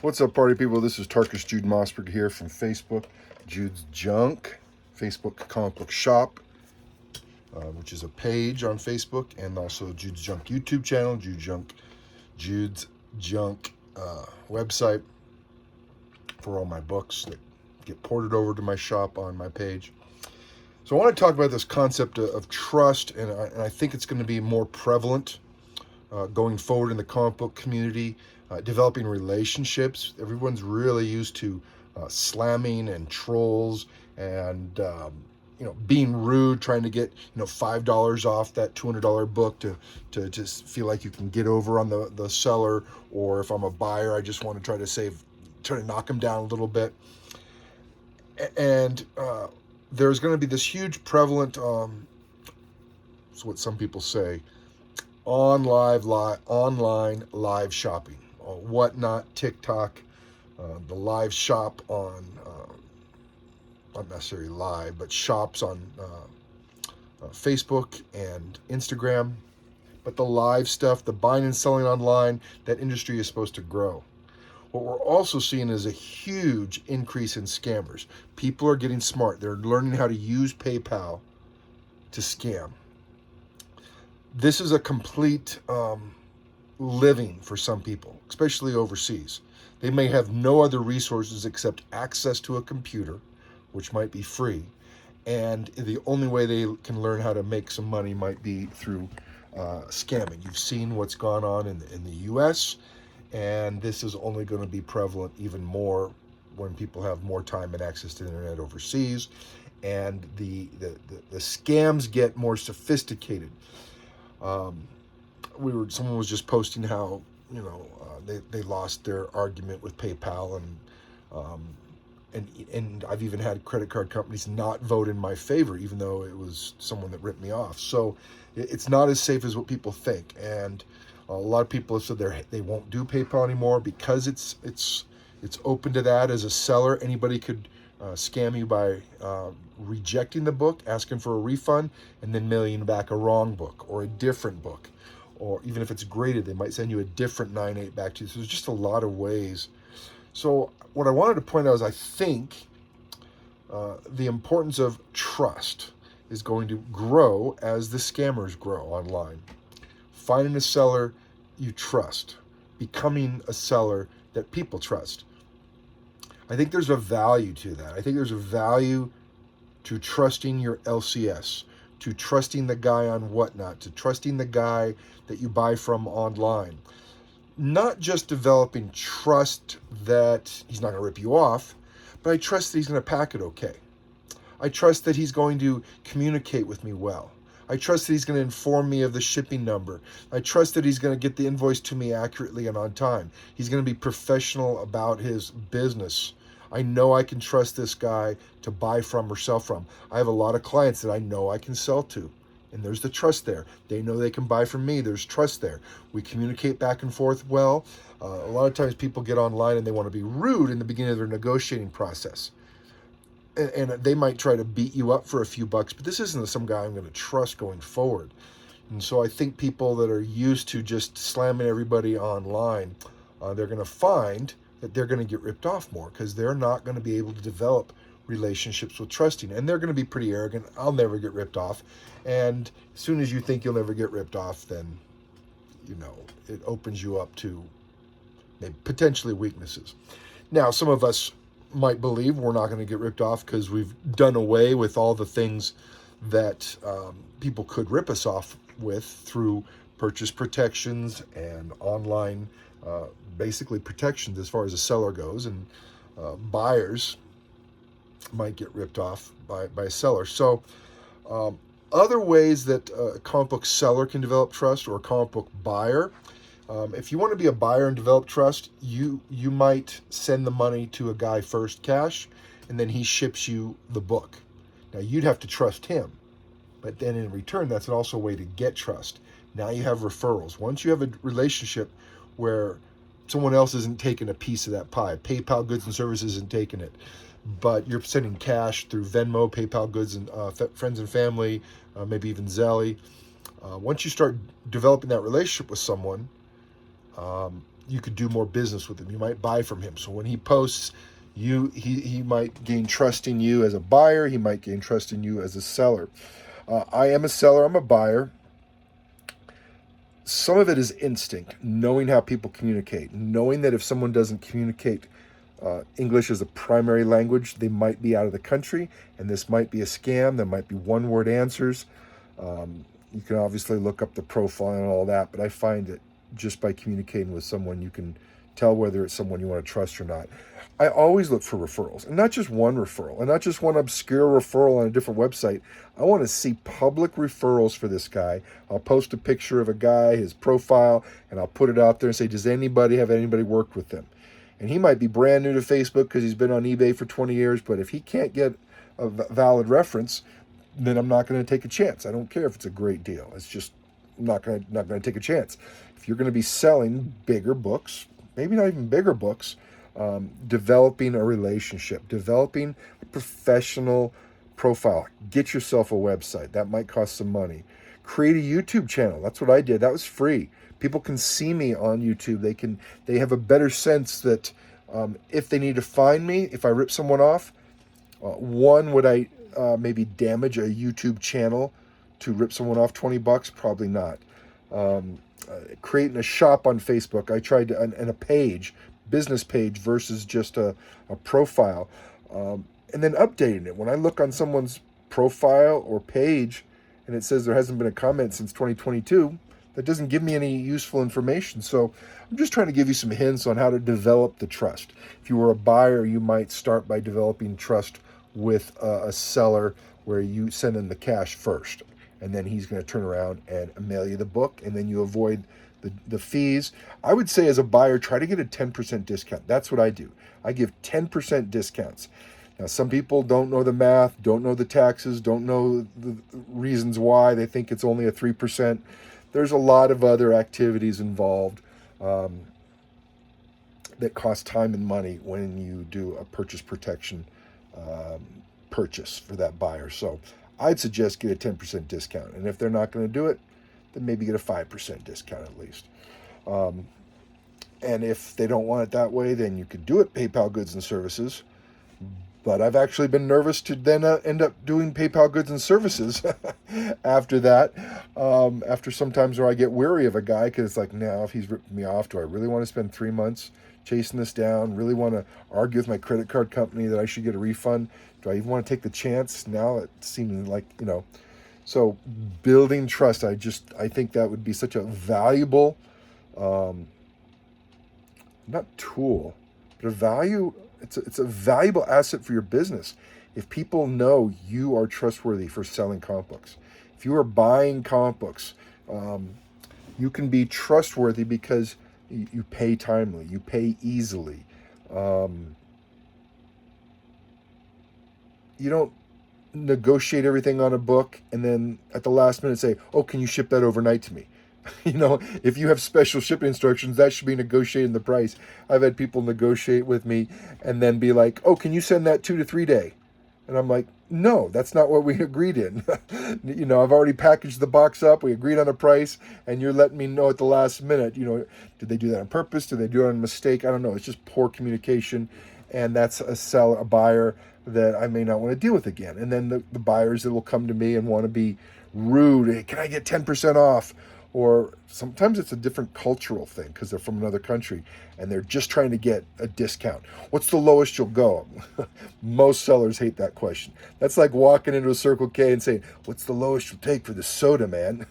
What's up, party people? This is Tarkus Jude Mossberg here from Facebook, Jude's Junk, Facebook comic book shop, which is a page on Facebook, and also Jude's Junk YouTube channel, Jude's Junk website for all my books that get ported over to my shop on my page. So I want to talk about this concept of trust, and I think it's going to be more prevalent going forward in the comic book community. Developing relationships. Everyone's really used to slamming and trolls and being rude, trying to get $5 off that $200 book to just feel like you can get over on the seller. Or if I'm a buyer, I just want to try to knock them down a little bit. And there's going to be this huge prevalent, it's what some people say, online live shopping. Whatnot, TikTok, the live shop on, not necessarily live, but shops on Facebook and Instagram. But the live stuff, the buying and selling online, that industry is supposed to grow. What we're also seeing is a huge increase in scammers. People are getting smart. They're learning how to use PayPal to scam. This is a complete living for some people, especially overseas. They may have no other resources except access to a computer, which might be free, and the only way they can learn how to make some money might be through scamming. You've seen what's gone on in the U.S., and this is only going to be prevalent even more when people have more time and access to the internet overseas, and the scams get more sophisticated. Someone was just posting how they lost their argument with PayPal, and I've even had credit card companies not vote in my favor, even though it was someone that ripped me off. So it's not as safe as what people think, and a lot of people have said they won't do PayPal anymore because it's open to that. As a seller, anybody could scam you by rejecting the book, asking for a refund, and then mailing back a wrong book or a different book. Or even if it's graded, they might send you a different 9.8 back to you. So there's just a lot of ways. So what I wanted to point out is I think the importance of trust is going to grow as the scammers grow online. Finding a seller you trust, becoming a seller that people trust. I think there's a value to that. I think there's a value to trusting your LCS, to trusting the guy on Whatnot, to trusting the guy that you buy from online. Not just developing trust that he's not going to rip you off, but I trust that he's going to pack it okay. I trust that he's going to communicate with me well. I trust that he's going to inform me of the shipping number. I trust that he's going to get the invoice to me accurately and on time. He's going to be professional about his business. I know I can trust this guy to buy from or sell from. I have a lot of clients that I know I can sell to, and there's the trust there. They know they can buy from me. There's trust there. We communicate back and forth well. A lot of times people get online and they want to be rude in the beginning of their negotiating process. And they might try to beat you up for a few bucks, but this isn't some guy I'm going to trust going forward. And so I think people that are used to just slamming everybody online, they're going to find that they're going to get ripped off more because they're not going to be able to develop relationships with trusting. And they're going to be pretty arrogant. I'll never get ripped off. And as soon as you think you'll never get ripped off, then, it opens you up to maybe potentially weaknesses. Now, some of us might believe we're not going to get ripped off because we've done away with all the things that people could rip us off with through purchase protections and online basically protections as far as a seller goes, and buyers might get ripped off by a seller. So other ways that a comic book seller can develop trust, or a comic book buyer, if you want to be a buyer and develop trust, you might send the money to a guy first cash, and then he ships you the book. Now you'd have to trust him, but then in return, that's also a way to get trust. Now you have referrals. Once you have a relationship where someone else isn't taking a piece of that pie, PayPal Goods and Services isn't taking it, but you're sending cash through Venmo, PayPal Goods and Friends and Family, maybe even Zelle. Once you start developing that relationship with someone, you could do more business with him. You might buy from him. So when he posts, he might gain trust in you as a buyer. He might gain trust in you as a seller. I am a seller. I'm a buyer. Some of it is instinct, knowing how people communicate, knowing that if someone doesn't communicate English as a primary language, they might be out of the country, and this might be a scam. There might be one-word answers. You can obviously look up the profile and all that, but I find that just by communicating with someone, you can tell whether it's someone you want to trust or not. I always look for referrals, and not just one referral, and not just one obscure referral on a different website. I want to see public referrals for this guy. I'll post a picture of a guy, his profile, and I'll put it out there and say, does anybody have anybody worked with them? And he might be brand new to Facebook because he's been on eBay for 20 years, but if he can't get a valid reference, then I'm not going to take a chance. I don't care if it's a great deal. It's just not going to take a chance. If you're going to be selling bigger books, maybe not even bigger books, developing a relationship, developing a professional profile, get yourself a website. That might cost some money. Create a YouTube channel. That's what I did. That was free. People can see me on YouTube. They have a better sense that if they need to find me, if I rip someone off, one, would I maybe damage a YouTube channel to rip someone off $20? Probably not. Creating a shop on Facebook, I tried to, and a page, business page versus just a profile, and then updating it. When I look on someone's profile or page and it says there hasn't been a comment since 2022, that doesn't give me any useful information. So I'm just trying to give you some hints on how to develop the trust. If you were a buyer, you might start by developing trust with a seller where you send him the cash first, and then he's going to turn around and mail you the book, and then you avoid the fees. I would say as a buyer, try to get a 10% discount. That's what I do. I give 10% discounts. Now, some people don't know the math, don't know the taxes, don't know the reasons why. They think it's only a 3%. There's a lot of other activities involved that cost time and money when you do a purchase protection purchase for that buyer. So I'd suggest get a 10% discount. And if they're not going to do it, then maybe get a 5% discount at least. And if they don't want it that way, then you could do it PayPal Goods and Services. But I've actually been nervous to then end up doing PayPal Goods and Services after that. After sometimes where I get weary of a guy because it's like, now if he's ripping me off, do I really want to spend 3 months chasing this down? Really want to argue with my credit card company that I should get a refund? Do I even want to take the chance? Now it seems like, So building trust, I think that would be such a valuable, not tool, but it's a valuable asset for your business. If people know you are trustworthy for selling comic books, if you are buying comic books, you can be trustworthy because you pay timely, you pay easily. You don't negotiate everything on a book and then at the last minute say, oh, can you ship that overnight to me? If you have special shipping instructions, that should be negotiating the price. I've had people negotiate with me and then be like, oh, can you send that 2 to 3 day? And I'm like, no, that's not what we agreed in. I've already packaged the box up. We agreed on a price and you're letting me know at the last minute, did they do that on purpose? Did they do it on a mistake? I don't know. It's just poor communication. And that's a buyer that I may not want to deal with again. And then the buyers that will come to me and want to be rude. Hey, can I get 10% off? Or sometimes it's a different cultural thing because they're from another country and they're just trying to get a discount. What's the lowest you'll go? Most sellers hate that question. That's like walking into a Circle K and saying, what's the lowest you'll take for this soda, man?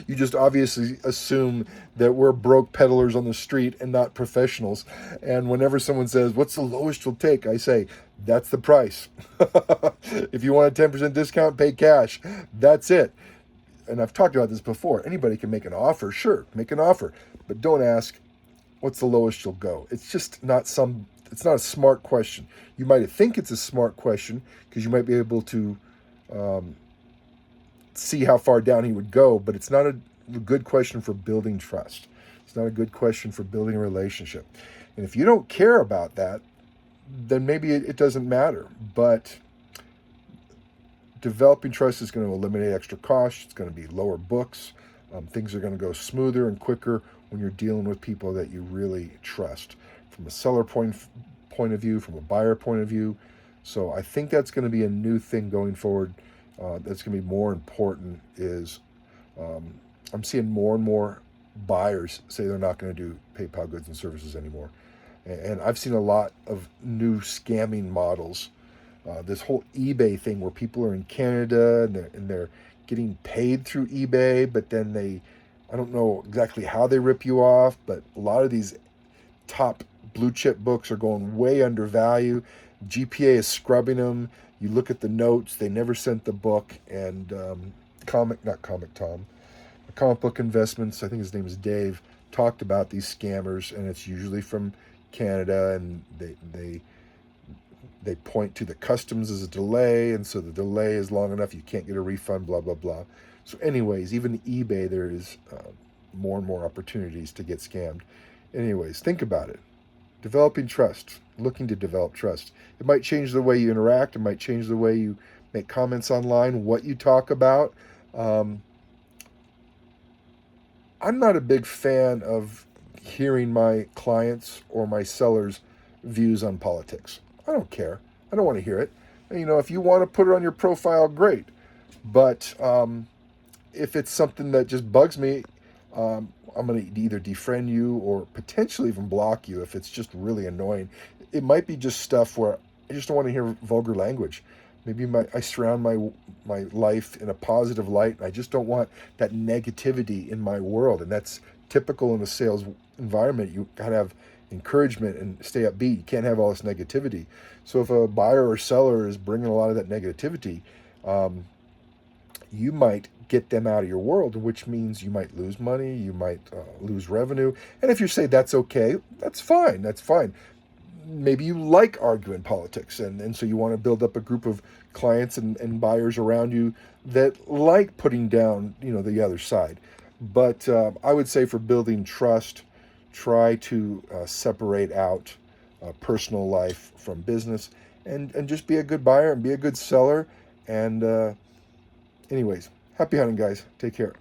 You just obviously assume that we're broke peddlers on the street and not professionals. And whenever someone says, what's the lowest you'll take? I say, that's the price. If you want a 10% discount, pay cash. That's it. And I've talked about this before. Anybody can make an offer. Sure, make an offer. But don't ask, what's the lowest you'll go? It's just not it's not a smart question. You might think it's a smart question because you might be able to see how far down he would go, but it's not a good question for building trust. It's not a good question for building a relationship. And if you don't care about that, then maybe it doesn't matter. But developing trust is going to eliminate extra costs. It's going to be lower books. Things are going to go smoother and quicker when you're dealing with people that you really trust, from a seller point of view, from a buyer point of view. So I think that's going to be a new thing going forward. That's going to be more important. Is um, I'm seeing more and more buyers say they're not going to do PayPal goods and services anymore, and I've seen a lot of new scamming models. This whole eBay thing where people are in Canada and they're getting paid through eBay, but then I don't know exactly how they rip you off, but a lot of these top blue chip books are going way under value. GPA is scrubbing them. You look at the notes; they never sent the book. And not Comic Tom, Comic Book Investments. I think his name is Dave. Talked about these scammers, and it's usually from Canada, and they point to the customs as a delay, and so the delay is long enough, you can't get a refund, blah, blah, blah. So anyways, even eBay, there is more and more opportunities to get scammed. Anyways, think about it. Developing trust, looking to develop trust. It might change the way you interact. It might change the way you make comments online, what you talk about. Um, I'm not a big fan of hearing my clients or my sellers' views on politics. I don't care. I don't want to hear it. If you want to put it on your profile, great. But if it's something that just bugs me, I'm going to either defriend you or potentially even block you if it's just really annoying. It might be just stuff where I just don't want to hear vulgar language. Maybe I surround my life in a positive light, and I just don't want that negativity in my world. And that's typical in a sales environment. You gotta have encouragement and stay upbeat. You can't have all this negativity. So if a buyer or seller is bringing a lot of that negativity, um, you might get them out of your world, which means you might lose money, you might lose revenue. And if you say that's okay, that's fine. That's fine. Maybe you like arguing politics, and so you want to build up a group of clients and buyers around you that like putting down the other side. But I would say for building trust, try to separate out personal life from business, and just be a good buyer and be a good seller. And anyways, happy hunting, guys. Take care.